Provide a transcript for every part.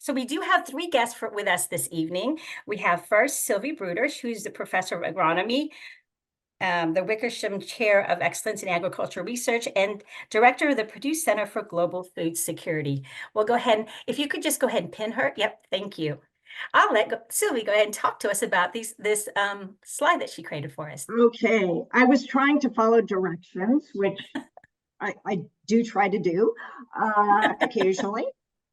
So we do have three guests with us this evening. We have first Sylvie Brouder, who's the professor of agronomy, the Wickersham Chair of Excellence in Agricultural Research, and Director of the Purdue Center for Global Food Security. We'll go ahead and, if you could just go ahead and pin her. Yep, thank you. I'll let Sylvie go ahead and talk to us about this slide that she created for us. Okay, I was trying to follow directions, which I do try to do occasionally.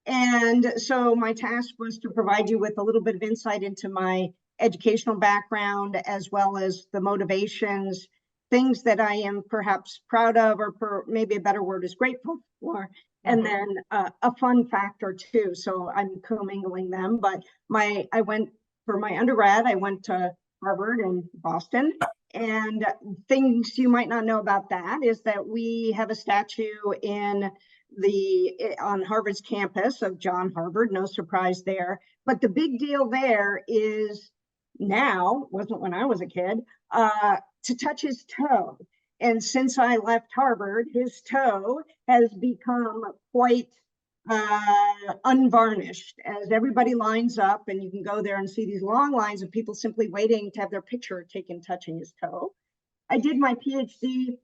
And so my task was to provide you with a little bit of insight into my educational background, as well as the motivations, things that I am perhaps proud of, or maybe a better word is grateful for. And then a fun factor too. So I'm commingling them. But I went for my undergrad, I went to Harvard in Boston. And things you might not know about that is that we have a statue on Harvard's campus of John Harvard, no surprise there. But the big deal there is now, wasn't when I was a kid, to touch his toe. And since I left Harvard, his toe has become quite unvarnished, as everybody lines up, and you can go there and see these long lines of people simply waiting to have their picture taken touching his toe. I did my PhD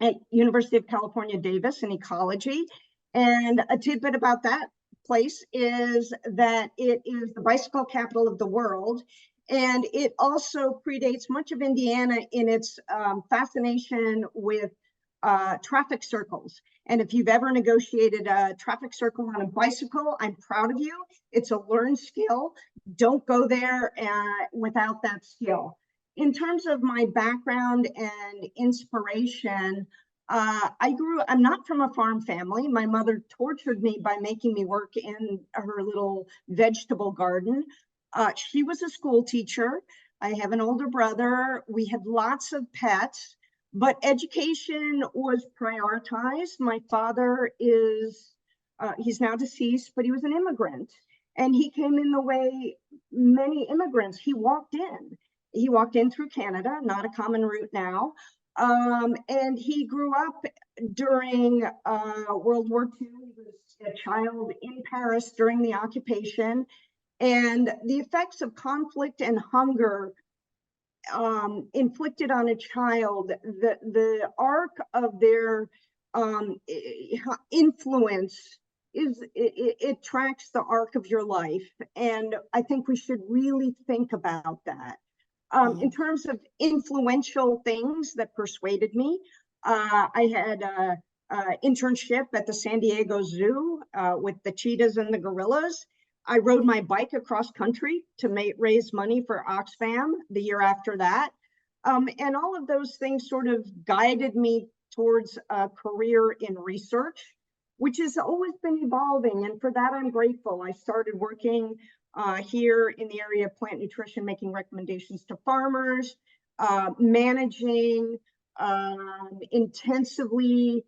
at University of California, Davis in ecology. And a tidbit about that place is that it is the bicycle capital of the world. And it also predates much of Indiana in its fascination with traffic circles. And if you've ever negotiated a traffic circle on a bicycle, I'm proud of you. It's a learned skill. Don't go there without that skill. In terms of my background and inspiration, I'm not from a farm family. My mother tortured me by making me work in her little vegetable garden. She was a school teacher. I have an older brother. We had lots of pets. But education was prioritized. My father he's now deceased, but he was an immigrant. And he came in the way many immigrants. He walked in through Canada, not a common route now. And he grew up during World War II. He was a child in Paris during the occupation. And the effects of conflict and hunger inflicted on a child, the arc of their influence it tracks the arc of your life. And I think we should really think about that. In terms of influential things that persuaded me, I had an internship at the San Diego Zoo with the cheetahs and the gorillas. I rode my bike across country to raise money for Oxfam the year after that. And all of those things sort of guided me towards a career in research, which has always been evolving. And for that, I'm grateful. I started working here in the area of plant nutrition, making recommendations to farmers, managing intensively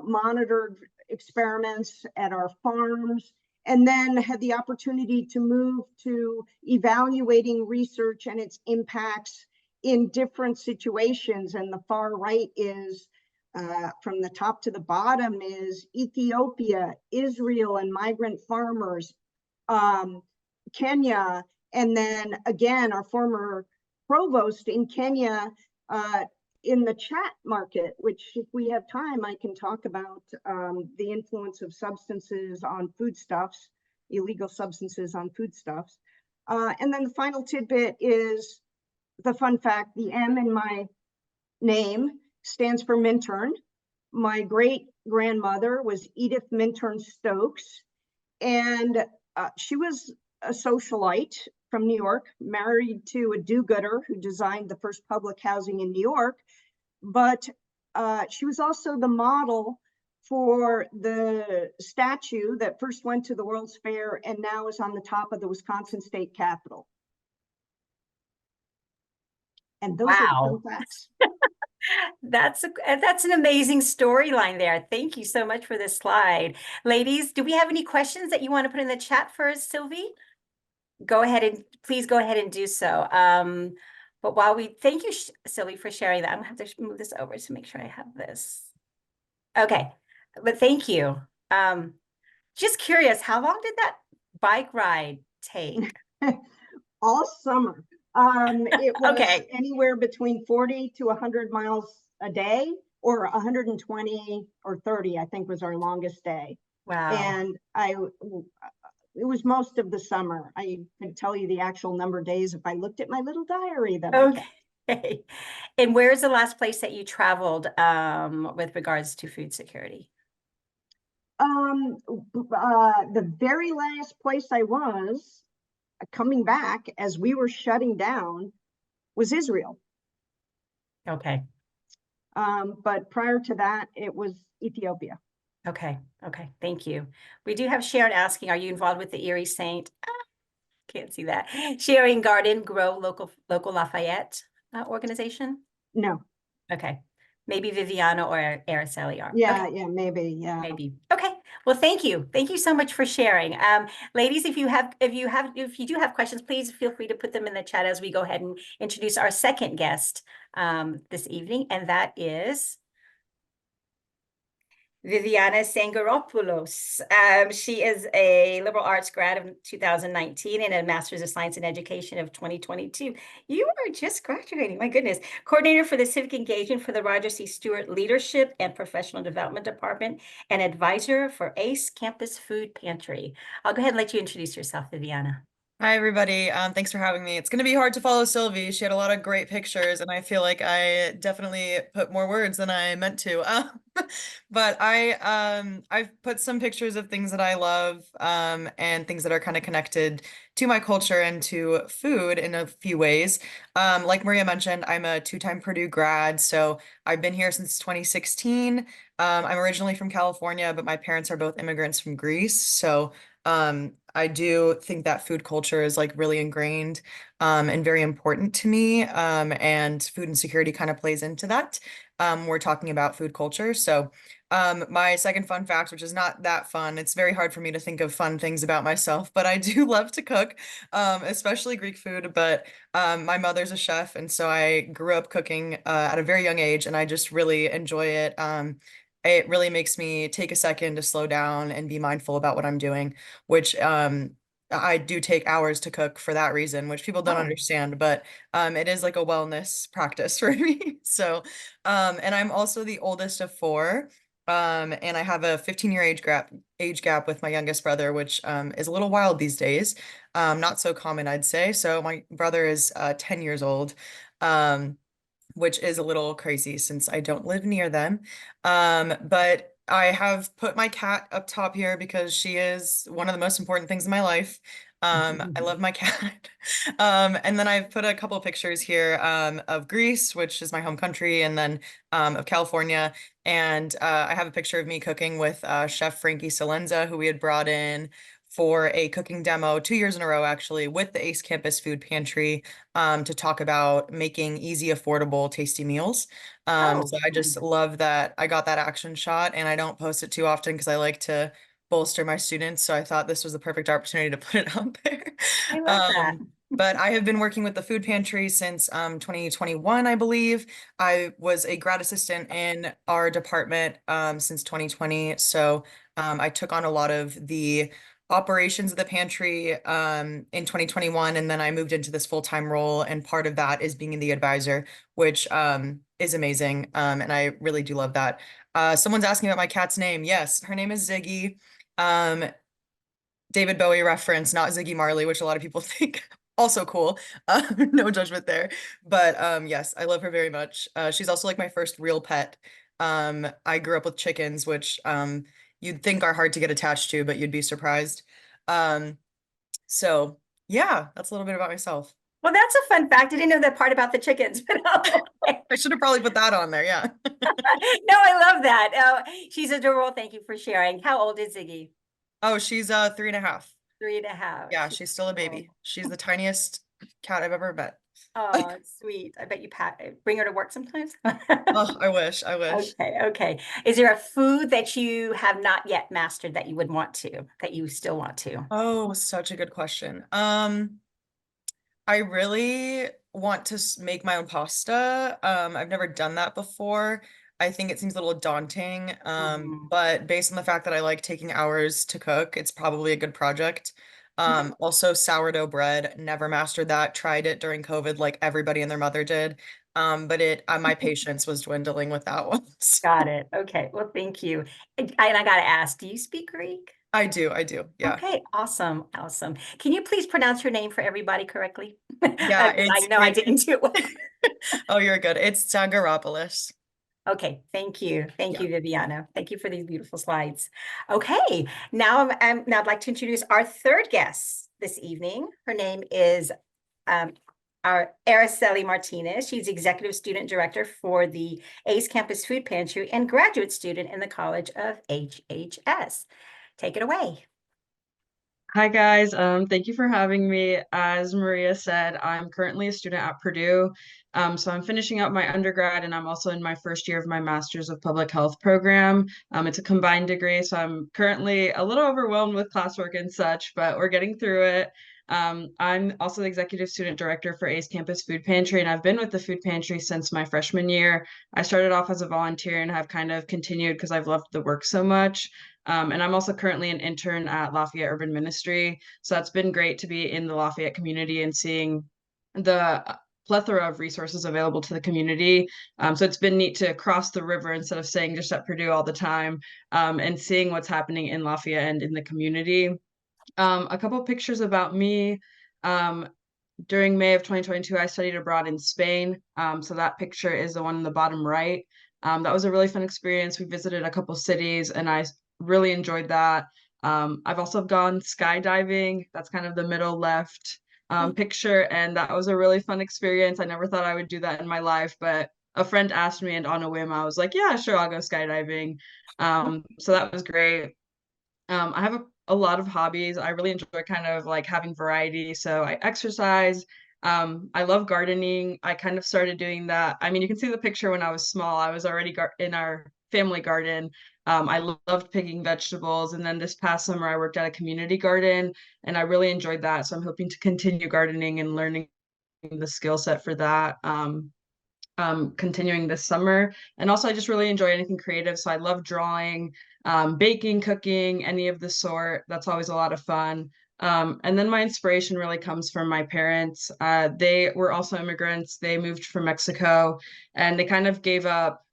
monitored experiments at our farms, and then had the opportunity to move to evaluating research and its impacts in different situations. And the far right is, from the top to the bottom, is Ethiopia, Israel and migrant farmers, Kenya, and then again, our former provost in Kenya, in the chat market, which if we have time, I can talk about the influence of substances on foodstuffs, illegal substances on foodstuffs. And then the final tidbit is the fun fact, the M in my name stands for Minturn. My great grandmother was Edith Minturn Stokes, and she was a socialite from New York, married to a do-gooder who designed the first public housing in New York. But she was also the model for the statue that first went to the World's Fair and now is on the top of the Wisconsin State Capitol. And those are the facts. That's an amazing storyline there. Thank you so much for this slide. Ladies, do we have any questions that you want to put in the chat for us, Sylvie? Please go ahead and do so. But while thank you, Sylvie, for sharing that. I'm gonna have to move this over to make sure I have this. Okay, but thank you. Just curious, how long did that bike ride take? All summer. It was Okay. anywhere between 40 to 100 miles a day, or 120 or 30, I think was our longest day. Wow. And it was most of the summer. I could tell you the actual number of days if I looked at my little diary that I kept. Okay. And where's the last place that you traveled with regards to food security? The very last place I was coming back as we were shutting down was Israel. Okay. But prior to that, it was Ethiopia. Okay. Okay. Thank you. We do have Sharon asking, are you involved with the Erie Saint? Can't see that. Sharing Garden Grow Local Lafayette organization? No. Okay. Maybe Viviana or Araceli are. Yeah, Okay. yeah, maybe, yeah. Maybe. Okay. Well, thank you. Thank you so much for sharing. Ladies, if you do have questions, please feel free to put them in the chat as we go ahead and introduce our second guest this evening, and that is Viviana Tsangaropoulos. She is a liberal arts grad of 2019 and a master's of science in education of 2022. You are just graduating, my goodness. Coordinator for the civic engagement for the Roger C. Stewart Leadership and Professional Development Department and advisor for ACE Campus Food Pantry. I'll go ahead and let you introduce yourself, Viviana. Hi, everybody. Thanks for having me. It's going to be hard to follow Sylvie. She had a lot of great pictures, and I feel like I definitely put more words than I meant to. But I've put some pictures of things that I love, and things that are kind of connected to my culture and to food in a few ways. Like Maria mentioned, I'm a two-time Purdue grad, so I've been here since 2016. I'm originally from California, but my parents are both immigrants from Greece, so I do think that food culture is like really ingrained and very important to me. And food insecurity kind of plays into that. We're talking about food culture. So my second fun fact, which is not that fun, it's very hard for me to think of fun things about myself, but I do love to cook, especially Greek food. But my mother's a chef, and so I grew up cooking at a very young age, and I just really enjoy it. It really makes me take a second to slow down and be mindful about what I'm doing, which I do take hours to cook for that reason, which people don't Oh, understand, but it is like a wellness practice for me. So, and I'm also the oldest of four. And I have a 15-year age gap with my youngest brother, which is a little wild these days. Not so common, I'd say. So my brother is 10 years old. Which is a little crazy since I don't live near them. But I have put my cat up top here because she is one of the most important things in my life. I love my cat. And then I've put a couple of pictures here of Greece, which is my home country, and then of California. And I have a picture of me cooking with Chef Frankie Salenza, who we had brought in for a cooking demo 2 years in a row, actually, with the ACE Campus Food Pantry to talk about making easy, affordable, tasty meals. oh, So I just love that I got that action shot, and I don't post it too often because I like to bolster my students. So I thought this was the perfect opportunity to put it out there. I love that. Um, but I have been working with the food pantry since 2021, I believe. I was a grad assistant in our department since 2020. So I took on a lot of the operations of the pantry in 2021, and then I moved into this full-time role, and part of that is being the advisor, which is amazing, and I really do love that. Someone's asking about my cat's name. Yes, her name is Ziggy. Um, David Bowie reference, not Ziggy Marley, which a lot of people think. Also cool. No judgment there. But yes, I love her very much. She's also like my first real pet. I grew up with chickens, which you'd think are hard to get attached to, but you'd be surprised. Um, so yeah, that's a little bit about myself. Well, that's a fun fact. I didn't know that part about the chickens, but okay. I should have probably put that on there. Yeah. No, I love that. She's adorable. Thank you for sharing. How old is Ziggy? Oh, she's 3.5. 3.5. Yeah, She's she's still a adorable. baby. She's the tiniest cat I've ever met. Oh, sweet. I bet you bring her to work sometimes. Oh, I wish. I wish. Okay, okay. Is there a food that you have not yet mastered that you would want to, that you still want to? Oh, such a good question. I really want to make my own pasta. I've never done that before. I think it seems a little daunting. Mhm. But based on the fact that I like taking hours to cook, it's probably a good project. Also sourdough bread, never mastered that. Tried it during COVID, like everybody and their mother did. But my patience was dwindling with that one. Got it. Okay. Well, thank you. And I got to ask, do you speak Greek? I do. Yeah. Okay, awesome, awesome. Can you please pronounce your name for everybody correctly? Yeah, I know I didn't do it. oh, you're good. It's Tsangaropoulos. Okay, thank you. Thank Yeah. you, Viviana. Thank you for these beautiful slides. Okay, now I'd like to introduce our third guest this evening. Her name is our Araceli Martinez. She's Executive Student Director for the ACE Campus Food Pantry and graduate student in the College of HHS. Take it away. Hi guys, thank you for having me. As Maria said, I'm currently a student at Purdue. So I'm finishing up my undergrad and I'm also in my first year of my Master's of Public Health program. It's a combined degree, so I'm currently a little overwhelmed with classwork and such, but we're getting through it. I'm also the Executive Student Director for ACE Campus Food Pantry, and I've been with the food pantry since my freshman year. I started off as a volunteer and have kind of continued because I've loved the work so much. And I'm also currently an intern at Lafayette Urban Ministry. So that's been great to be in the Lafayette community and seeing the plethora of resources available to the community. So it's been neat to cross the river instead of staying just at Purdue all the time, and seeing what's happening in Lafayette and in the community. A couple pictures about me. During May of 2022, I studied abroad in Spain. So that picture is the one in the bottom right. That was a really fun experience. We visited a couple cities and I really enjoyed that. I've also gone skydiving. That's kind of the middle left picture. And that was a really fun experience. I never thought I would do that in my life, but a friend asked me and on a whim, I was like, yeah, sure, I'll go skydiving. So that was great. I have a lot of hobbies. I really enjoy kind of like having variety. So I exercise. I love gardening. I kind of started doing that. I mean, you can see the picture when I was small. I was already in our family garden. I loved picking vegetables. And then this past summer, I worked at a community garden and I really enjoyed that. So I'm hoping to continue gardening and learning the skill set for that. Continuing this summer. And also, I just really enjoy anything creative. So I love drawing, baking, cooking, any of the sort. That's always a lot of fun. And then my inspiration really comes from my parents. They were also immigrants. They moved from Mexico and they kind of gave up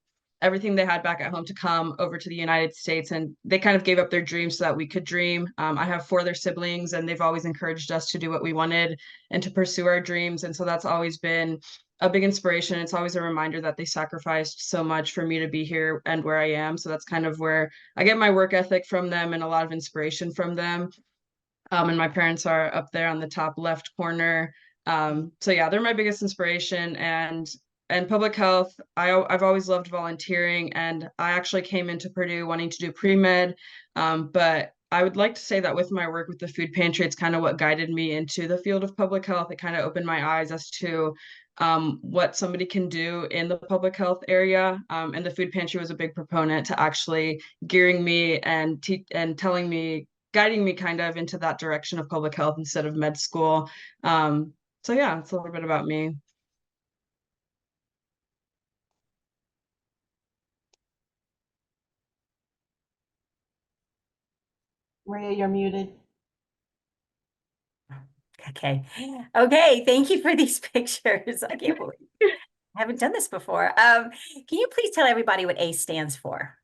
everything they had back at home to come over to the United States. And they kind of gave up their dreams so that we could dream. I have four other siblings, and they've always encouraged us to do what we wanted and to pursue our dreams. And so that's always been a big inspiration. It's always a reminder that they sacrificed so much for me to be here and where I am. So that's kind of where I get my work ethic from them and a lot of inspiration from them. And my parents are up there on the top left corner. So yeah, they're my biggest inspiration. And public health, I've always loved volunteering, and I actually came into Purdue wanting to do pre-med, but I would like to say that with my work with the food pantry, it's kind of what guided me into the field of public health. It kind of opened my eyes as to what somebody can do in the public health area. And the food pantry was a big proponent to actually gearing me and telling me, guiding me kind of into that direction of public health instead of med school. So yeah, it's a little bit about me. Maria, you're muted. Okay. Okay. Thank you for these pictures. I can't believe I haven't done this before. Can you please tell everybody what ACE stands for?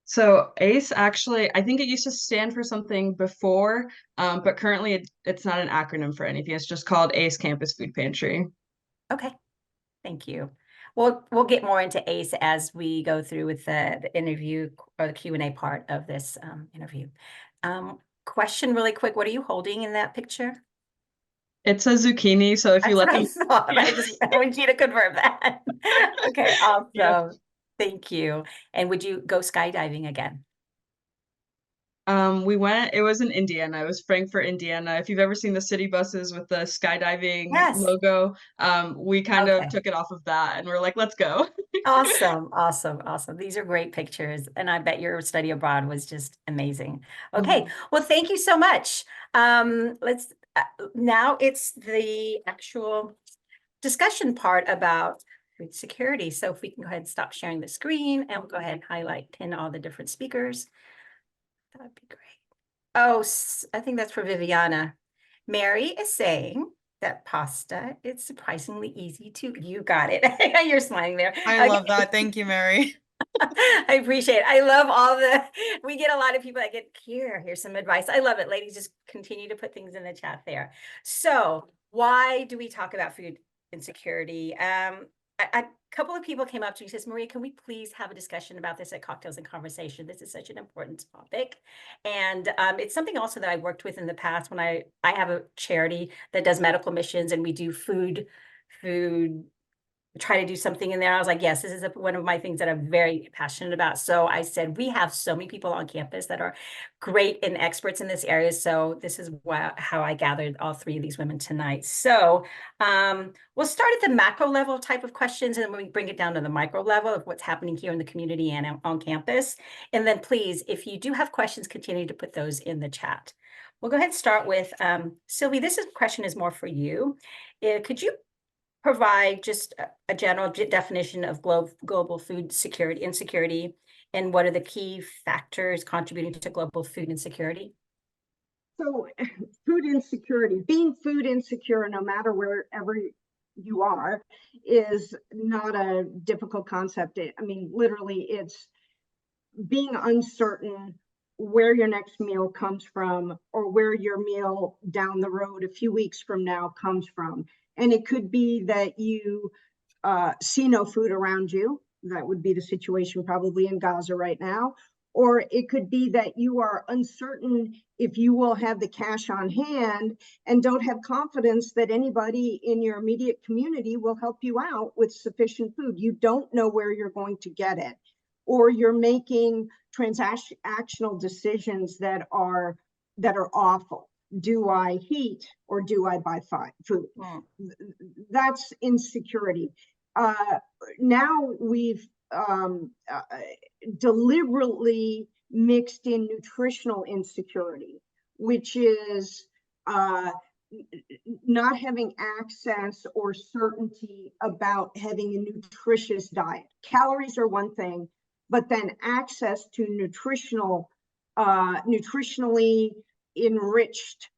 So ACE actually, I think it used to stand for something before, but currently it's not an acronym for anything. It's just called ACE Campus Food Pantry. Okay. Thank you. We'll get more into ACE as we go through with the interview or the Q&A part of this interview. Question really quick. What are you holding in that picture? It's a zucchini, so if you let them. I want you to confirm that. Okay, awesome. Yeah. Thank you. And would you go skydiving again? It was in Indiana. It was Frankfurt, Indiana. If you've ever seen the city buses with the skydiving Yes. logo, we kind Okay. of took it off of that and we're like, let's go. Awesome, awesome, awesome. These are great pictures. And I bet your study abroad was just amazing. Okay, well, thank you so much. Now it's the actual discussion part about food security. So if we can go ahead and stop sharing the screen and we'll go ahead and highlight, pin all the different speakers. That'd be great. Oh, I think that's for Viviana. Mary is saying that pasta is surprisingly easy to, you got it. You're smiling there. I love that. Thank you, Mary. I appreciate it. I love we get a lot of people that get, here's some advice. I love it. Ladies, just continue to put things in the chat there. So why do we talk about food insecurity? A couple of people came up to me and says, Maria, can we please have a discussion about this at Cocktails and Conversation? This is such an important topic. And it's something also that I worked with in the past when I have a charity that does medical missions, and we do food, try to do something in there. I was like, yes, this is one of my things that I'm very passionate about. So I said, we have so many people on campus that are great and experts in this area. So this is how I gathered all three of these women tonight. So we'll start at the macro level type of questions, and then we bring it down to the micro level of what's happening here in the community and on campus. And then please, if you do have questions, continue to put those in the chat. We'll go ahead and start with Sylvie. This question is more for you. Could you provide just a general definition of global food insecurity, and what are the key factors contributing to global food insecurity? So food insecurity, being food insecure, no matter wherever you are, is not a difficult concept. I mean, literally, it's being uncertain where your next meal comes from, or where your meal down the road a few weeks from now comes from. And it could be that you see no food around you. That would be the situation probably in Gaza right now. Or it could be that you are uncertain if you will have the cash on hand and don't have confidence that anybody in your immediate community will help you out with sufficient food. You don't know where you're going to get it. Or you're making transactional decisions that are awful. Do I heat or do I buy food? That's insecurity. Now we've deliberately mixed in nutritional insecurity, which is not having access or certainty about having a nutritious diet. Calories are one thing, but then access to nutritionally enriched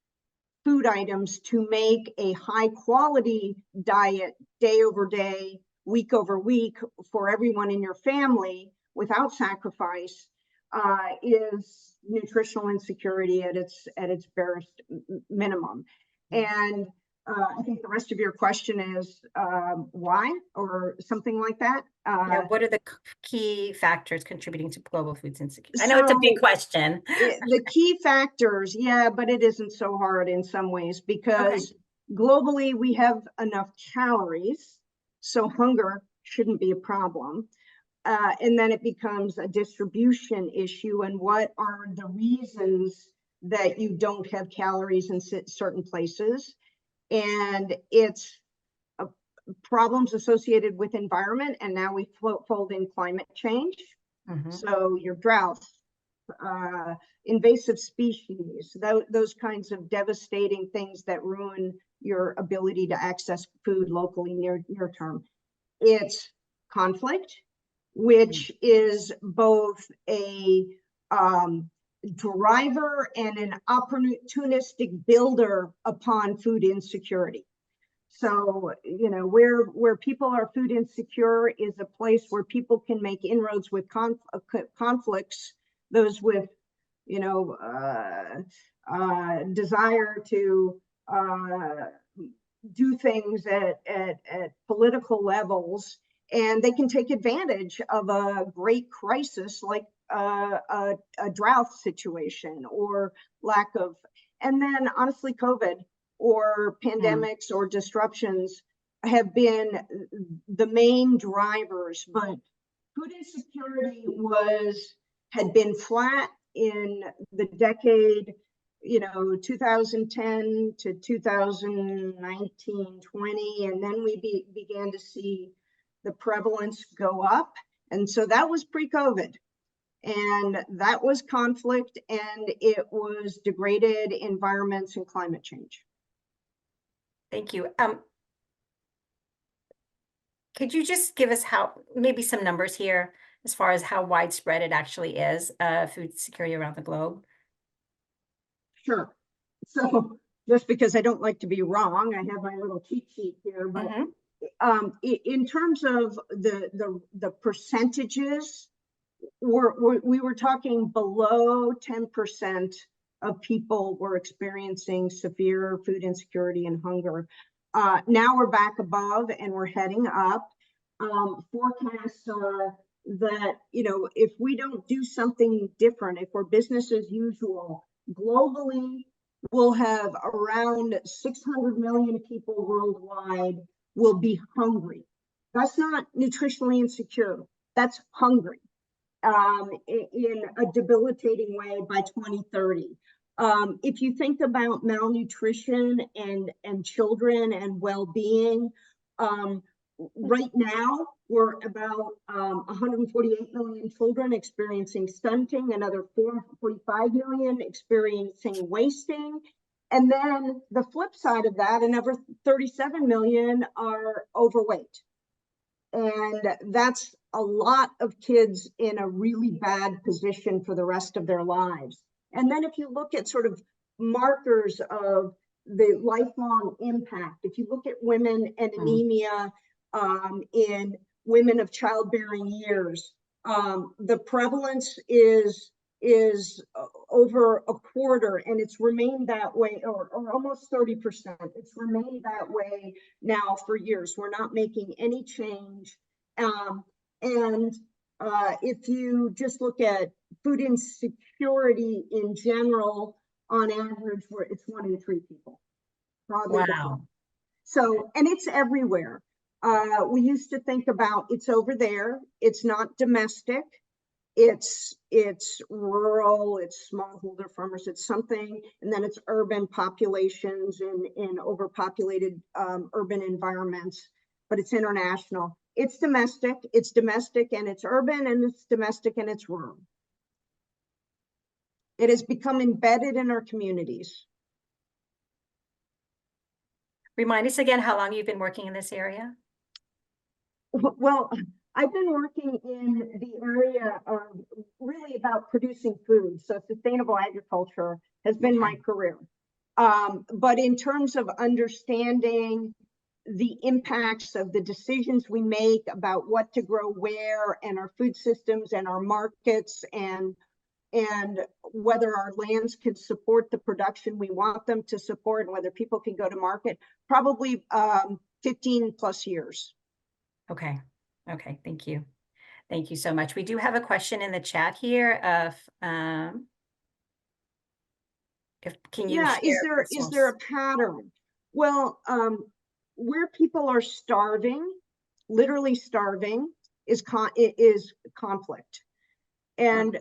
food items to make a high quality diet day over day, week over week for everyone in your family without sacrifice is nutritional insecurity at its barest minimum. And I think the rest of your question is why, or something like that. Yeah, what are the key factors contributing to global food insecurity? I know it's a big question. The key factors, yeah, but it isn't so hard in some ways, because globally we have enough calories, so hunger shouldn't be a problem. And then it becomes a distribution issue, and what are the reasons that you don't have calories in certain places. And it's problems associated with environment, and now we fold in climate change. So your droughts, invasive species, those kinds of devastating things that ruin your ability to access food locally near term. It's conflict, which is both a driver and an opportunistic builder upon food insecurity. So, you know, where people are food insecure is a place where people can make inroads with conflicts, those with, you know, desire to do things at political levels, and they can take advantage of a great crisis like a drought situation or lack of, and then honestly, COVID or pandemics or disruptions have been the main drivers. But food insecurity had been flat in the decade, you know, 2010 to 2019, 20, and then we began to see the prevalence go up. And so that was pre-COVID. And that was conflict, and it was degraded environments and climate change. Thank you. Could you just give us maybe some numbers here as far as how widespread it actually is, food security around the globe? Sure. So just because I don't like to be wrong. I have my little cheat sheet here, but Mhm. in terms of the percentages, we were talking below 10% of people were experiencing severe food insecurity and hunger. Now we're back above and we're heading up. Forecasts are that, if we don't do something different, if we're business as usual, globally, we'll have around 600 million people worldwide will be hungry. That's not nutritionally insecure, that's hungry. In a debilitating way by 2030. If you think about malnutrition and children and well-being, right now we're about 148 million children experiencing stunting, another 445 million experiencing wasting. And then the flip side of that, another 37 million are overweight. And that's a lot of kids in a really bad position for the rest of their lives. And then if you look at sort of markers of the lifelong impact, if you look at women and anemia in women of childbearing years, the prevalence is over a quarter, and it's remained that way, or almost 30%. It's remained that way now for years. We're not making any change. If you just look at food insecurity in general, on average, it's 1 in 3 people. Wow. So, and it's everywhere. We used to think about it's over there. It's not domestic. It's rural, it's smallholder farmers, it's something, and then it's urban populations in overpopulated urban environments, but it's international. It's domestic and it's urban, and it's domestic and it's rural. It has become embedded in our communities. Remind us again how long you've been working in this area? Well, I've been working in the area of really about producing food. So sustainable agriculture has been my career. But in terms of understanding the impacts of the decisions we make about what to grow where, and our food systems and our markets, and whether our lands can support the production we want them to support, and whether people can go to market, probably 15 plus years. Okay. Okay. Thank you. Thank you so much. We do have a question in the chat here of, can you share? Is there a pattern? Well, where people are starving, literally starving, is conflict. And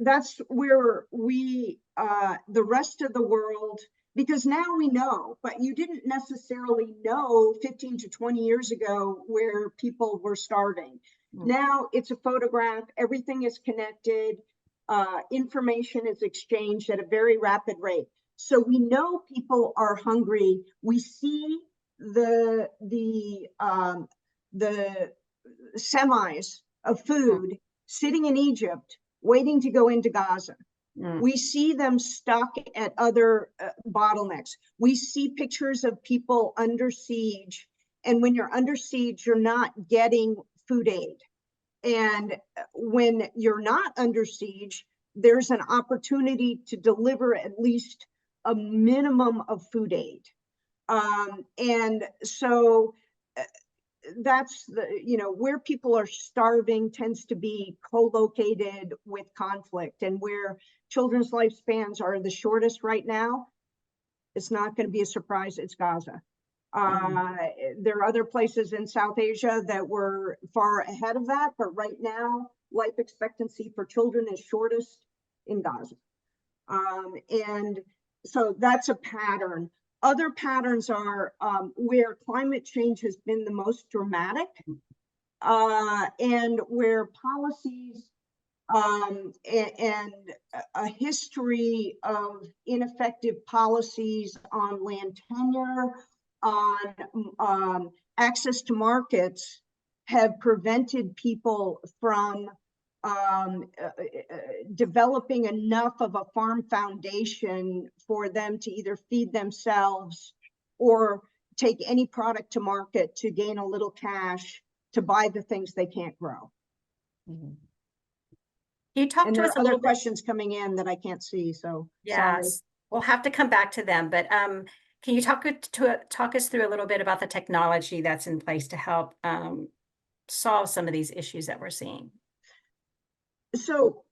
that's where we, the rest of the world, because now we know, but you didn't necessarily know 15 to 20 years ago where people were starving. Now it's a photograph, everything is connected, information is exchanged at a very rapid rate. So we know people are hungry. We see the semis of food sitting in Egypt, waiting to go into Gaza. We see them stuck at other bottlenecks. We see pictures of people under siege. And when you're under siege, you're not getting food aid. And when you're not under siege, there's an opportunity to deliver at least a minimum of food aid. And so that's where people are starving tends to be co-located with conflict, and where children's lifespans are the shortest right now. It's not going to be a surprise. It's Gaza. There are other places in South Asia that were far ahead of that, but right now life expectancy for children is shortest in Gaza. And so that's a pattern. Other patterns are where climate change has been the most dramatic, and where policies and a history of ineffective policies on land tenure, on access to markets, have prevented people from developing enough of a farm foundation for them to either feed themselves or take any product to market to gain a little cash to buy the things they can't grow. Mhm. Can you talk And to there us are a other little bit? questions coming in that I can't see, so sorry. Yes, we'll have to come back to them, but can you talk us through a little bit about the technology that's in place to help solve some of these issues that we're seeing? So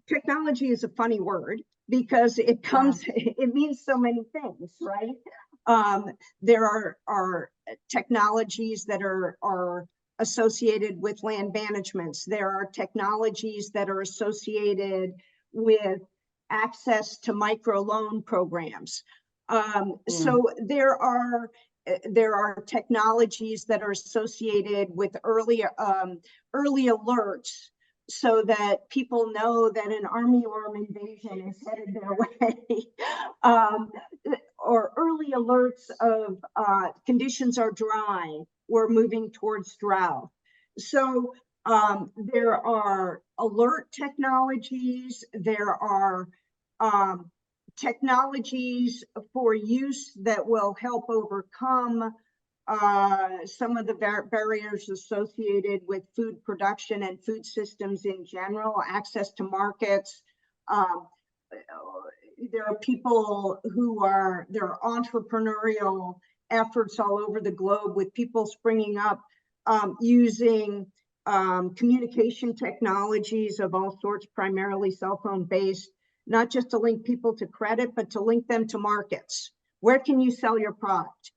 technology is a funny word because it comes, it means so many things, right? There are technologies that are associated with land managements. There are technologies that are associated with access to microloan programs. So there are technologies that are associated with early alerts, so that people know that an armyworm invasion is headed their way, or early alerts of conditions are dry, we're moving towards drought. So there are alert technologies, there are technologies for use that will help overcome some of the barriers associated with food production and food systems in general, access to markets. There are people there are entrepreneurial efforts all over the globe with people springing up using communication technologies of all sorts, primarily cell phone based, not just to link people to credit, but to link them to markets. Where can you sell your product?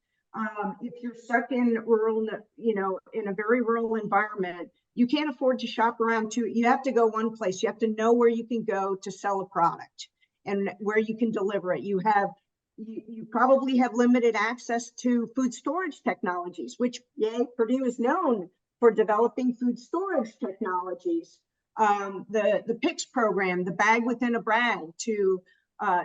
If you're stuck in rural, in a very rural environment, you can't afford to shop around you have to go one place. You have to know where you can go to sell a product and where you can deliver it. You probably have limited access to food storage technologies, which Purdue is known for developing food storage technologies. The PICS program, the bag within a bag, to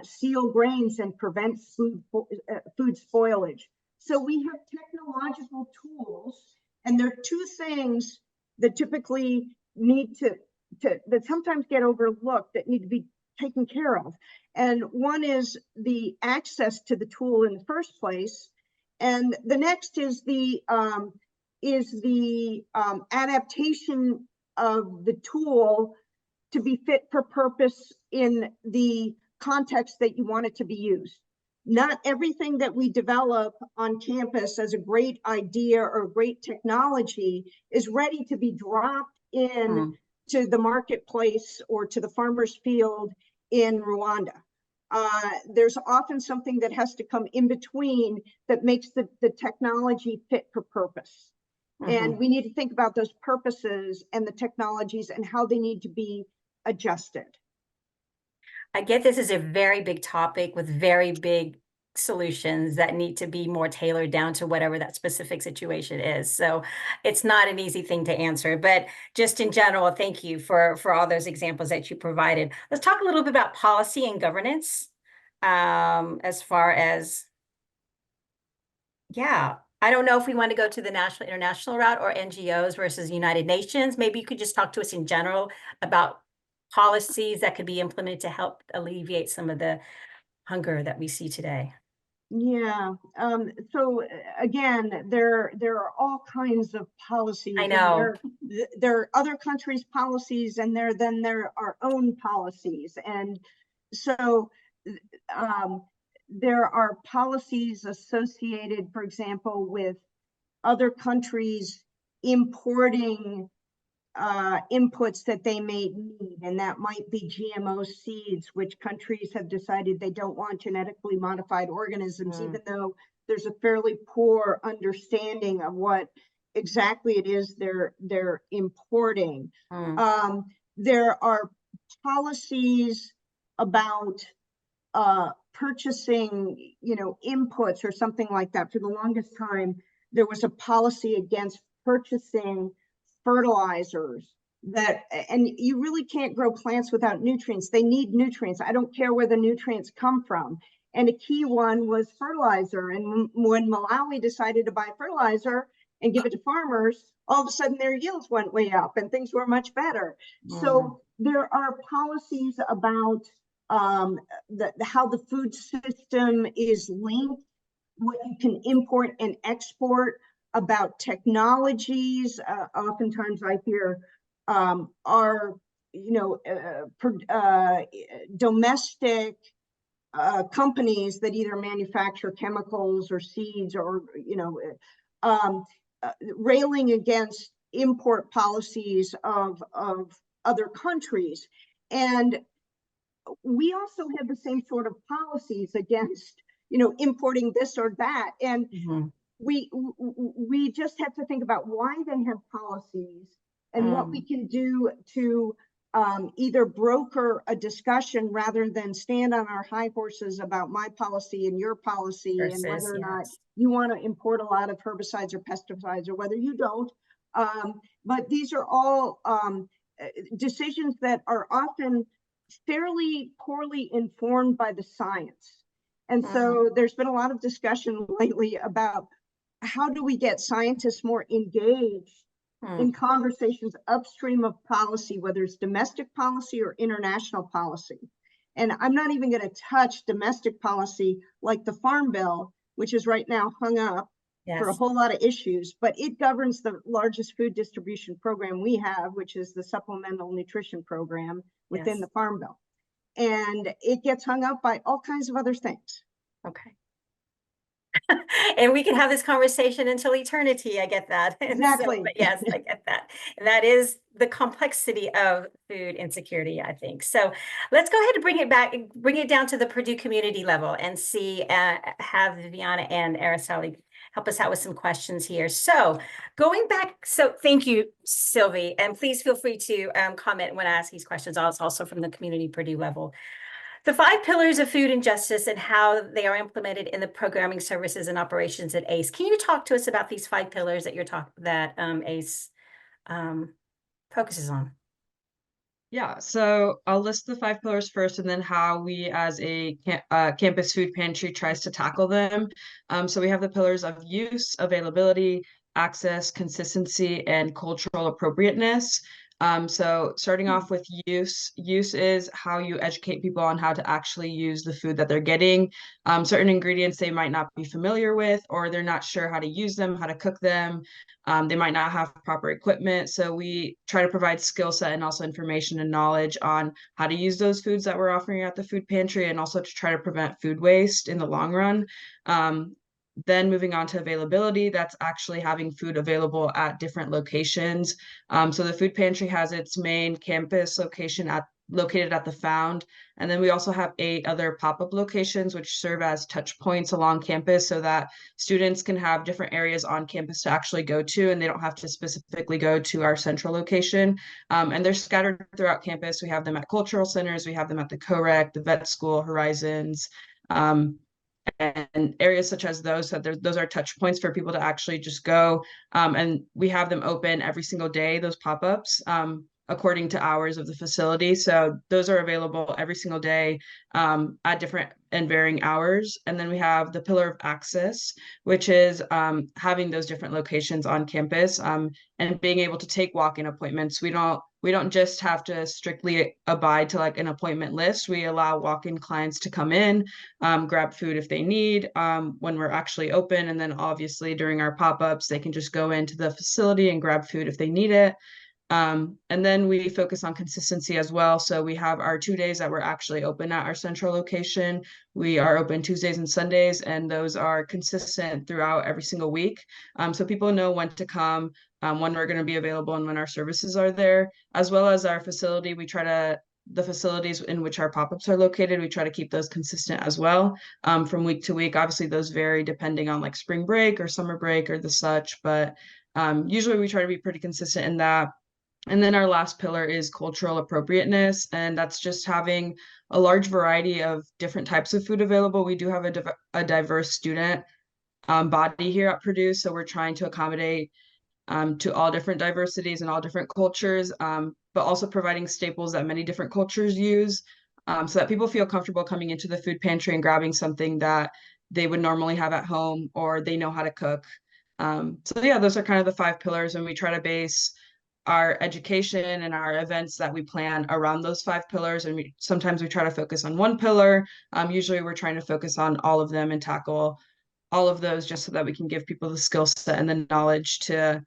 seal grains and prevent food spoilage. So we have technological tools, and there are two things that typically need that sometimes get overlooked that need to be taken care of. And one is the access to the tool in the first place, and the next is the adaptation of the tool to be fit for purpose in the context that you want it to be used. Not everything that we develop on campus as a great idea or great technology is ready to be dropped in to the marketplace or to the farmer's field in Rwanda. There's often something that has to come in between that makes the technology fit for purpose. And we need to think about those purposes and the technologies and how they need to be adjusted. I get this is a very big topic with very big solutions that need to be more tailored down to whatever that specific situation is. So it's not an easy thing to answer, but just in general, thank you for all those examples that you provided. Let's talk a little bit about policy and governance, as far as, I don't know if we want to go to the national, international route or NGOs versus United Nations. Maybe you could just talk to us in general about policies that could be implemented to help alleviate some of the hunger that we see today. Yeah. So again, there are all kinds of policies. I know. There are other countries' policies, and then there are our own policies. And so there are policies associated, for example, with other countries importing inputs that they may need, and that might be GMO seeds, which countries have decided they don't want genetically modified organisms, even though there's a fairly poor understanding of what exactly it is they're importing. There are policies about purchasing, inputs or something like that. For the longest time, there was a policy against purchasing fertilizers and you really can't grow plants without nutrients. They need nutrients. I don't care where the nutrients come from. And a key one was fertilizer. And when Malawi decided to buy fertilizer and give it to farmers, all of a sudden their yields went way up and things were much better. So there are policies about how the food system is linked, what you can import and export, about technologies. Oftentimes I hear are, domestic companies that either manufacture chemicals or seeds or, railing against import policies of other countries. And we also have the same sort of policies against, importing this or that. And we just have to think about why they have policies and what we can do to either broker a discussion rather than stand on our high horses about my policy and your policy and whether or not you want to import a lot of herbicides or pesticides or whether you don't. But these are all decisions that are often fairly poorly informed by the science. And so there's been a lot of discussion lately about how do we get scientists more engaged in conversations upstream of policy, whether it's domestic policy or international policy. And I'm not even going to touch domestic policy like the Farm Bill, which is right now hung up for a whole lot of issues, but it governs the largest food distribution program we have, which is the Supplemental Nutrition Program within the Farm Bill. And it gets hung up by all kinds of other things. Okay. And we can have this conversation until eternity. I get that. Exactly. But yes, I get that. And that is the complexity of food insecurity, I think. So let's go ahead and bring it down to the Purdue community level and see, have Viviana and Araceli help us out with some questions here. So going back, so thank you, Sylvie, and please feel free to comment when I ask these questions, also from the community Purdue level. The 5 pillars of food and justice and how they are implemented in the programming services and operations at ACE. Can you talk to us about these 5 pillars that ACE focuses on? Yeah, so I'll list the 5 pillars first and then how we as a campus food pantry tries to tackle them. So we have the pillars of use, availability, access, consistency, and cultural appropriateness. So starting off with use is how you educate people on how to actually use the food that they're getting. Certain ingredients they might not be familiar with, or they're not sure how to use them, how to cook them. They might not have proper equipment. So we try to provide skill set and also information and knowledge on how to use those foods that we're offering at the food pantry, and also to try to prevent food waste in the long run. Then moving on to availability, that's actually having food available at different locations. So the food pantry has its main campus location located at the Found. And then we also have 8 other pop-up locations, which serve as touch points along campus so that students can have different areas on campus to actually go to, and they don't have to specifically go to our central location. And they're scattered throughout campus. We have them at cultural centers, we have them at the CoRec, the vet school, Horizons, and areas such as those. So those are touch points for people to actually just go, and we have them open every single day, those pop-ups, according to hours of the facility. So those are available every single day at different and varying hours. And then we have the pillar of access, which is having those different locations on campus and being able to take walk-in appointments. We don't just have to strictly abide to like an appointment list. We allow walk-in clients to come in, grab food if they need when we're actually open. And then obviously during our pop-ups, they can just go into the facility and grab food if they need it. And then we focus on consistency as well. So we have our 2 days that we're actually open at our central location. We are open Tuesdays and Sundays, and those are consistent throughout every single week. So people know when to come, when we're going to be available, and when our services are there, as well as our facility. The facilities in which our pop-ups are located, we try to keep those consistent as well from week to week. Obviously, those vary depending on like spring break or summer break or the such, but usually we try to be pretty consistent in that. And then our last pillar is cultural appropriateness, and that's just having a large variety of different types of food available. We do have a diverse student body here at Purdue, so we're trying to accommodate to all different diversities and all different cultures, but also providing staples that many different cultures use, so that people feel comfortable coming into the food pantry and grabbing something that they would normally have at home or they know how to cook. So yeah, those are kind of the 5 pillars, and we try to base our education and our events that we plan around those 5 pillars. And sometimes we try to focus on one pillar. Usually we're trying to focus on all of them and tackle all of those just so that we can give people the skill set and the knowledge to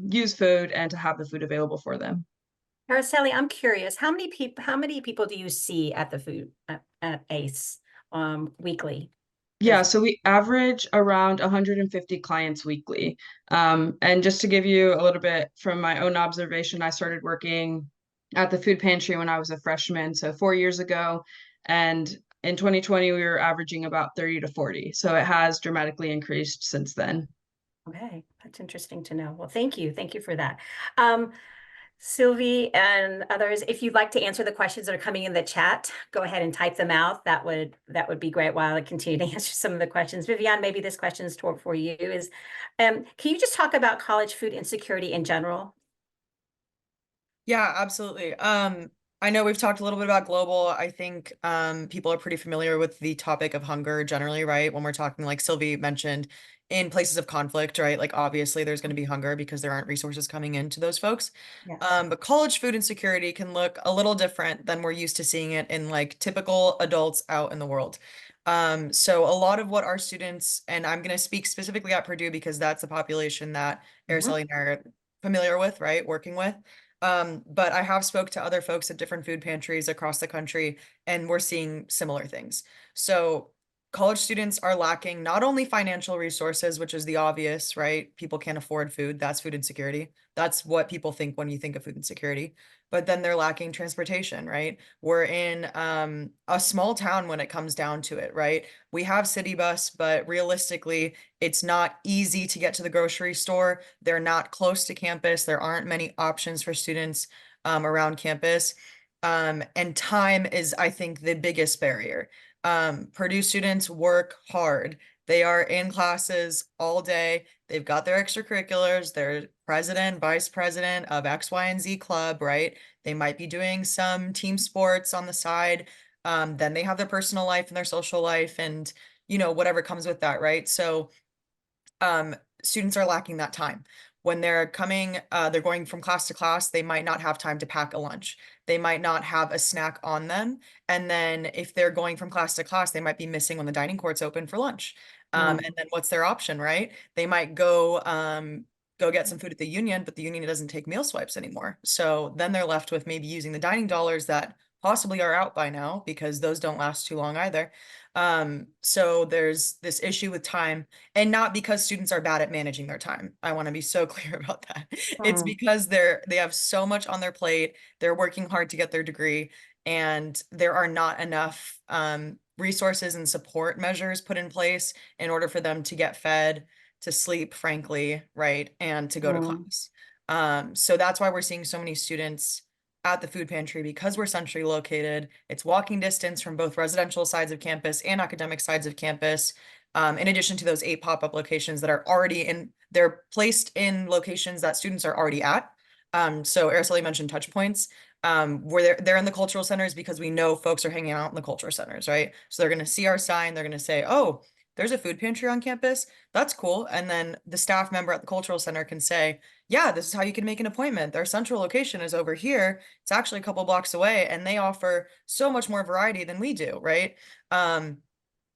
use food and to have the food available for them. Araceli, I'm curious, how many people do you see at the food at ACE weekly? Yeah, so we average around 150 clients weekly. And just to give you a little bit from my own observation, I started working at the food pantry when I was a freshman, so 4 years ago. And in 2020, we were averaging about 30 to 40. So it has dramatically increased since then. Okay, that's interesting to know. Well, thank you. Thank you for that. Sylvie and others, if you'd like to answer the questions that are coming in the chat, go ahead and type them out. That would be great while I continue to answer some of the questions. Vivian, maybe this question is for you is, can you just talk about college food insecurity in general? Yeah, absolutely. I know we've talked a little bit about global. I think people are pretty familiar with the topic of hunger generally, right? When we're talking, like Sylvie mentioned, in places of conflict, right? Like obviously there's going to be hunger because there aren't resources coming into those folks. Yes. But college food insecurity can look a little different than we're used to seeing it in like typical adults out in the world. So a lot of what our students, and I'm going to speak specifically at Purdue because that's the population that Araceli and I are familiar with, right? Working with. But I have spoke to other folks at different food pantries across the country, and we're seeing similar things. So college students are lacking not only financial resources, which is the obvious, right? People can't afford food. That's food insecurity. That's what people think when you think of food insecurity. But then they're lacking transportation, right? We're in a small town when it comes down to it, right? We have city bus, but realistically, it's not easy to get to the grocery store. They're not close to campus. There aren't many options for students around campus. And time is, I think, the biggest barrier. Purdue students work hard. They are in classes all day. They've got their extracurriculars. They're president, vice president of X, Y, and Z club, right? They might be doing some team sports on the side. Then they have their personal life and their social life and, whatever comes with that, right? So students are lacking that time. When they're coming, they're going from class to class, they might not have time to pack a lunch. They might not have a snack on them. And then if they're going from class to class, they might be missing when the dining court's open for lunch. And then what's their option, right? They might go get some food at the union, but the union doesn't take meal swipes anymore. So then they're left with maybe using the dining dollars that possibly are out by now because those don't last too long either. So there's this issue with time, and not because students are bad at managing their time. I want to be so clear about that. It's because they have so much on their plate. They're working hard to get their degree, and there are not enough resources and support measures put in place in order for them to get fed, to sleep, frankly, right, and to go to class. So that's why we're seeing so many students at the food pantry because we're centrally located. It's walking distance from both residential sides of campus and academic sides of campus. In addition to those 8 pop-up locations that are they're placed in locations that students are already at. So Araceli mentioned touch points. Where they're in the cultural centers because we know folks are hanging out in the cultural centers, right? So they're going to see our sign. They're going to say, oh, there's a food pantry on campus. That's cool. And then the staff member at the cultural center can say, yeah, this is how you can make an appointment. Their central location is over here. It's actually a couple blocks away, and they offer so much more variety than we do, right?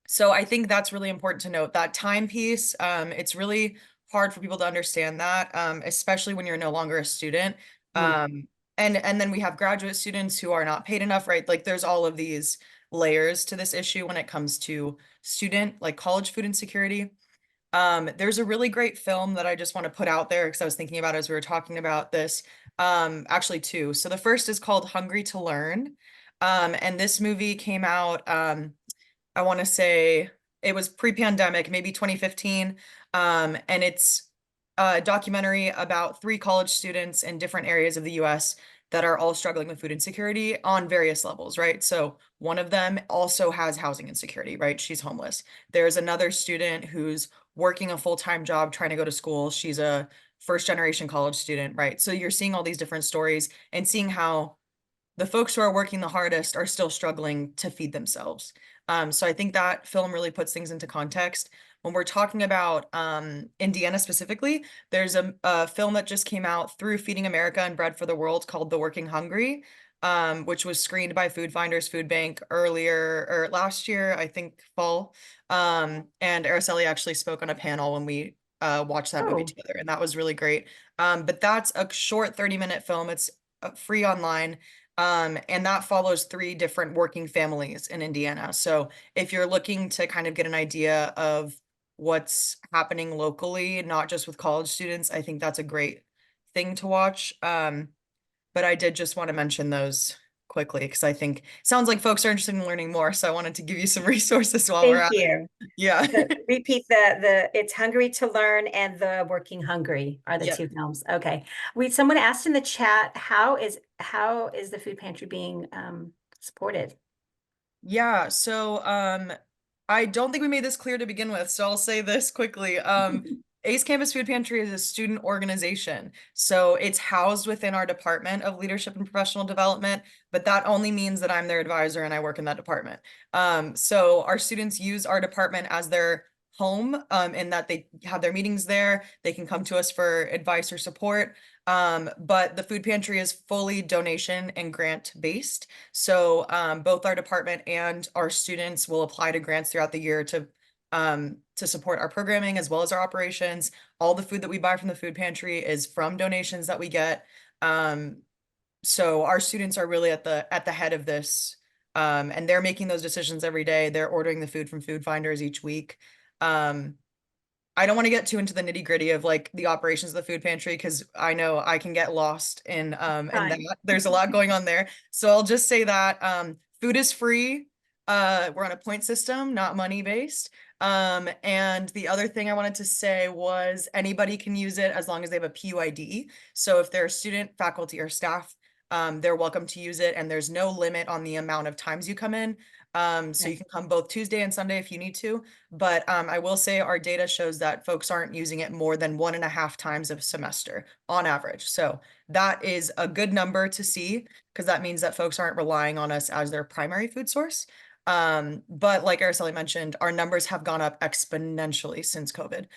So I think that's really important to note. That time piece, it's really hard for people to understand that, especially when you're no longer a student. And then we have graduate students who are not paid enough, right? Like there's all of these layers to this issue when it comes to like college food insecurity. There's a really great film that I just want to put out there because I was thinking about it as we were talking about this. Actually two. So the first is called Hungry to Learn. And this movie came out, I want to say it was pre-pandemic, maybe 2015. And it's a documentary about 3 college students in different areas of the US that are all struggling with food insecurity on various levels, right? So one of them also has housing insecurity, right? She's homeless. There's another student who's working a full-time job trying to go to school. She's a first generation college student, right? So you're seeing all these different stories and seeing how the folks who are working the hardest are still struggling to feed themselves. So I think that film really puts things into context. when we're talking about Indiana specifically, there's a film that just came out through Feeding America and Bread for the World called The Working Hungry, which was screened by Food Finders Food Bank earlier or last year, I think fall. And Araceli actually spoke on a panel when we watched that movie Oh. together, and that was really great. But that's a short 30-minute film. It's free online. And that follows 3 different working families in Indiana. So if you're looking to kind of get an idea of what's happening locally, not just with college students, I think that's a great thing to watch. But I did just want to mention those quickly because I think sounds like folks are interested in learning more. So I wanted to give you some resources while we're Thank at it. you. Yeah. Repeat the it's Hungry to Learn and the Working Hungry are the Yeah. 2 films. Okay. Someone asked in the chat, how is the food pantry being supported? Yeah, so I don't think we made this clear to begin with, so I'll say this quickly. Ace Campus Food Pantry is a student organization, so it's housed within our Department of Leadership and Professional Development, but that only means that I'm their advisor and I work in that department. So our students use our department as their home, in that they have their meetings there. They can come to us for advice or support. But the food pantry is fully donation and grant based. So both our department and our students will apply to grants throughout the year to support our programming as well as our operations. All the food that we buy from the food pantry is from donations that we get. So our students are really at the head of this, and they're making those decisions every day. They're ordering the food from Food Finders each week. I don't want to get too into the nitty gritty of like the operations of the food pantry because I know I can get lost in that. Fine. There's a lot going on there. So I'll just say that food is free. We're on a point system, not money based. And the other thing I wanted to say was anybody can use it as long as they have a PUID. So if they're a student, faculty, or staff, they're welcome to use it, and there's no limit on the amount of times you come in. So you can come both Tuesday and Sunday if you need to. But I will say our data shows that folks aren't using it more than 1.5 times a semester on average. So that is a good number to see because that means that folks aren't relying on us as their primary food source. But like Araceli mentioned, our numbers have gone up exponentially since COVID.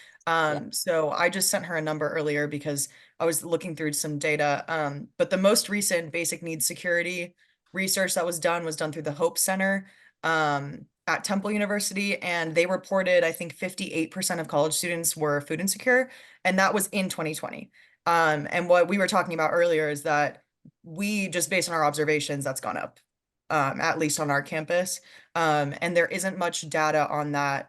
So I just sent her a number earlier because I was looking through some data. But the most recent basic needs security research that was done through the Hope Center at Temple University, and they reported, I think 58% of college students were food insecure, and that was in 2020. And what we were talking about earlier is that we just based on our observations, that's gone up, at least on our campus. And there isn't much data on that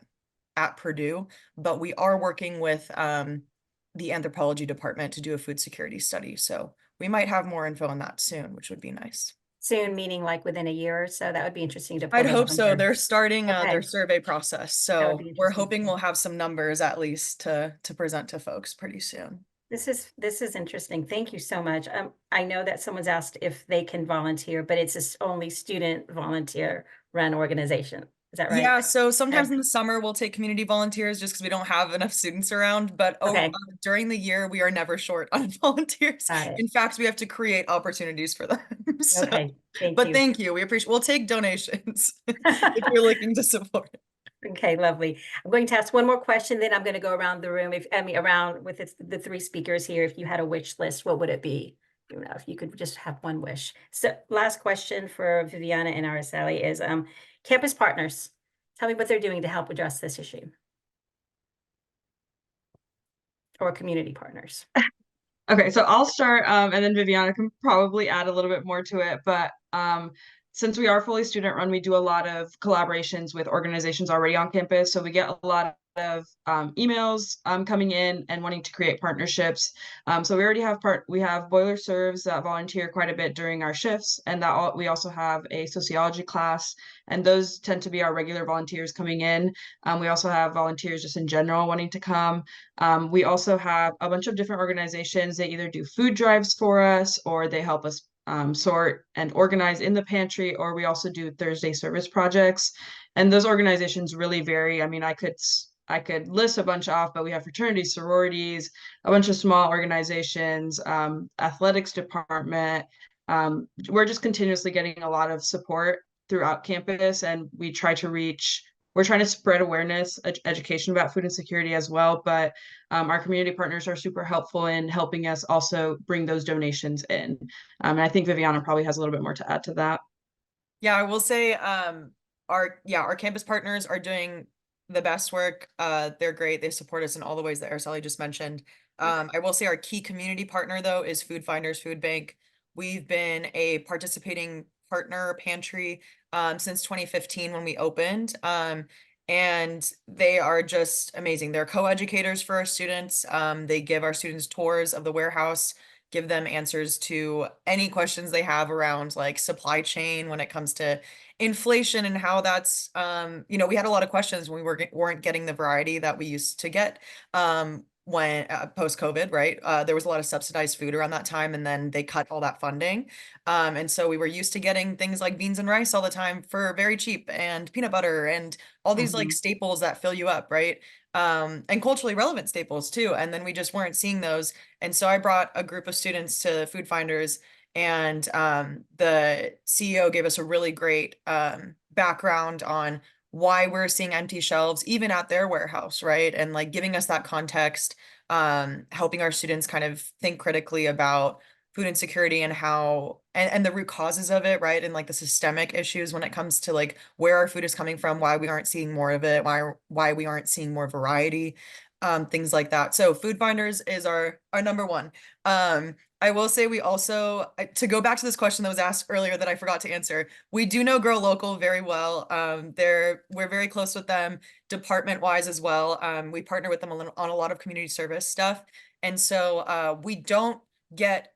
at Purdue, but we are working with the anthropology department to do a food security study. So we might have more info on that soon, which would be nice. Soon, meaning like within a year or so. That would be interesting to pull I'd those hope so. numbers. They're starting their Okay. survey process. That would So be we're interesting. hoping we'll have some numbers at least to present to folks pretty soon. This is interesting. Thank you so much. I know that someone's asked if they can volunteer, but it's this only student volunteer run organization. Is that right? Yeah, so sometimes Okay. in the summer we'll take community volunteers just because we don't have enough students around. But Okay. during the year, we are never short on volunteers. Got it. In fact, we have to create opportunities for them. So, Okay. Thank but you. thank you. We appreciate. We'll take donations if you're looking to support. Okay, lovely. I'm going to ask one more question, then I'm going to go around the room. Around with the 3 speakers here. If you had a wish list, what would it be? You know, if you could just have one wish. So, last question for Viviana and Araceli is campus partners. Tell me what they're doing to help address this issue. Or community partners. Okay, so I'll start, and then Viviana can probably add a little bit more to it. But since we are fully student run, we do a lot of collaborations with organizations already on campus. So we get a lot of emails coming in and wanting to create partnerships. So we already have boiler serves that volunteer quite a bit during our shifts, and we also have a sociology class, and those tend to be our regular volunteers coming in. We also have volunteers just in general wanting to come. We also have a bunch of different organizations. They either do food drives for us, or they help us sort and organize in the pantry, or we also do Thursday service projects. And those organizations really vary. I mean, I could list a bunch off, but we have fraternities, sororities, a bunch of small organizations, athletics department. We're just continuously getting a lot of support throughout campus, and we try to reach we're trying to spread awareness, education about food insecurity as well. But our community partners are super helpful in helping us also bring those donations in. And I think Viviana probably has a little bit more to add to that. Yeah, I will say our campus partners are doing the best work. They're great. They support us in all the ways that Araceli just mentioned. I will say our key community partner though is Food Finders Food Bank. We've been a participating partner pantry since 2015 when we opened. And they are just amazing. They're co-educators for our students. They give our students tours of the warehouse, give them answers to any questions they have around like supply chain when it comes to inflation and how that's we had a lot of questions when we weren't getting the variety that we used to get when post-COVID, right? There was a lot of subsidized food around that time, and then they cut all that funding. And so we were used to getting things like beans and rice all the time for very cheap, and peanut butter and all these like staples that fill you up, right? And culturally relevant staples too. And then we just weren't seeing those. And so I brought a group of students to Food Finders, and the CEO gave us a really great background on why we're seeing empty shelves even at their warehouse, right? And like giving us that context, helping our students kind of think critically about food insecurity and how and the root causes of it, right? And like the systemic issues when it comes to like where our food is coming from, why we aren't seeing more of it, why we aren't seeing more variety, things like that. So Food Finders is our number one. I will say we also, to go back to this question that was asked earlier that I forgot to answer, we do know Grow Local very well. We're very close with them department wise as well. We partner with them on a lot of community service stuff. And so we don't get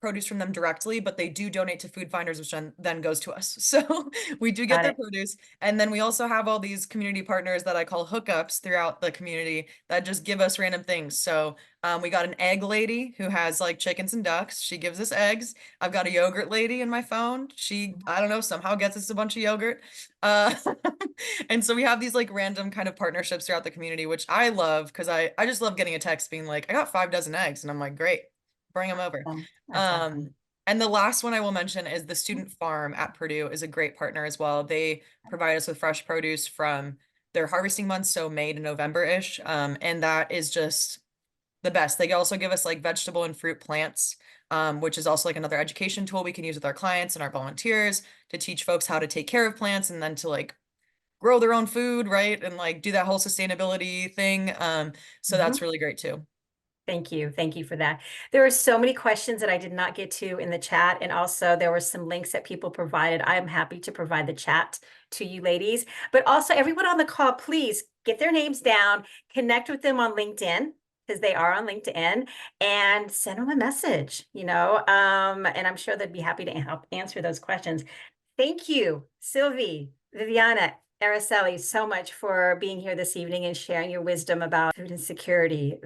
produce from them directly, but they do donate to Food Finders, which then goes to us. So we do get their produce. And then we also have all these community partners that I call hookups throughout the community that just give us random things. So we got an egg lady who has like chickens and ducks. She gives us eggs. I've got a yogurt lady in my phone. She, I don't know, somehow gets us a bunch of yogurt. And so we have these like random kind of partnerships throughout the community, which I love because I just love getting a text being like, I got 5 dozen eggs. And I'm like, great, bring them over. Awesome. And the last one I will mention is the student farm at Purdue is a great partner as well. They provide us with fresh produce from their harvesting months, so May to November-ish. And that is just the best. They also give us like vegetable and fruit plants, which is also like another education tool we can use with our clients and our volunteers to teach folks how to take care of plants and then to like grow their own food, right? And like do that whole sustainability thing. So that's really great too. Thank you. Thank you for that. There are so many questions that I did not get to in the chat. And also there were some links that people provided. I am happy to provide the chat to you ladies, but also everyone on the call, please get their names down, connect with them on LinkedIn, because they are on LinkedIn, and send them a message, and I'm sure they'd be happy to help answer those questions. Thank you, Sylvie, Viviana, Araceli, so much for being here this evening and sharing your wisdom about food insecurity.